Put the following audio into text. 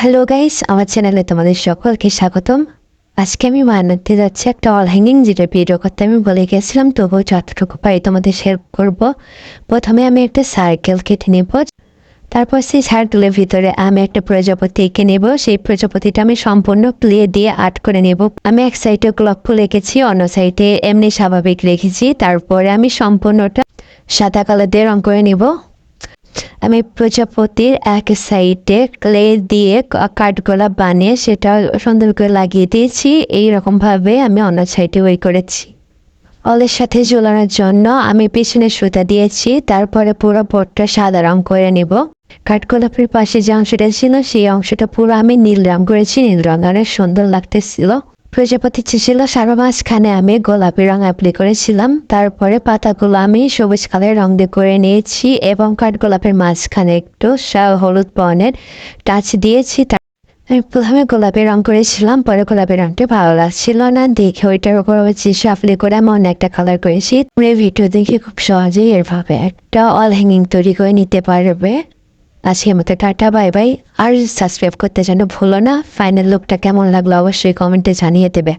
Hello guys, আমার চ্যানেলে তোমাদের সকলকে স্বাগতম। আজকে আমি বানাতে যাচ্ছি একটা অল হ্যাঙ্গিং, যেটা ভিডিও করতে আমি বলে গেছিলাম, তবুও যতটুকু পারি তোমাদের শেয়ার করব। প্রথমে আমি একটা সার্কেল কেটে নেব, তারপর সেই সার্কেলের ভিতরে আমি একটা প্রজাপতি এঁকে নেব। সেই প্রজাপতিটা আমি সম্পূর্ণ ক্লে দিয়ে আর্ট করে নেব। আমি এক সাইডে গ্লোব ফুল এঁকেছি, অন্য সাইডে এমনি স্বাভাবিক রেখেছি। তারপরে আমি সম্পূর্ণটা সাদা কালার দিয়ে রং করে নেব। আমি প্রজাপতির এক সাইডে ক্লে দিয়ে কাঠগোলা বানিয়ে সেটা সুন্দর করে লাগিয়ে দিয়েছি। এইরকমভাবে আমি অন্য সাইডে ওই করেছি। অলের সাথে ঝোলানোর জন্য আমি পিছনে সুতা দিয়েছি। তারপরে পুরো বোর্ডটা সাদা রং করে নেব। কাঠগোলাপের পাশে যে অংশটা ছিল সেই অংশটা পুরো আমি নীল রং করেছি। নীল রং অনেক সুন্দর লাগতেছিল। প্রজাপতি ছিল সারা মাঝখানে আমি গোলাপি রং অ্যাপ্লাই করেছিলাম। তারপরে পাতাগুলো আমি সবুজ কালার রং দিয়ে করে নিয়েছি এবং কাঠগোলাপের মাঝখানে একটু হলুদ বর্ণের টাচ দিয়েছি। আমি প্রথমে গোলাপি রং করেছিলাম, পরে গোলাপি রংটা ভালো লাগছিল না দেখে ওইটার উপর অ্যাপ্লাই করে আমি অন্য একটা কালার করেছি। ভিডিও দেখে খুব সহজেই এরভাবে একটা অল হ্যাঙ্গিং তৈরি করে নিতে পারবে। আজকের মতো টাটা, বাই বাই। আর সাবস্ক্রাইব করতে যেন ভুলো না। ফাইনাল লুকটা কেমন লাগলো অবশ্যই কমেন্টে জানিয়ে দেবে।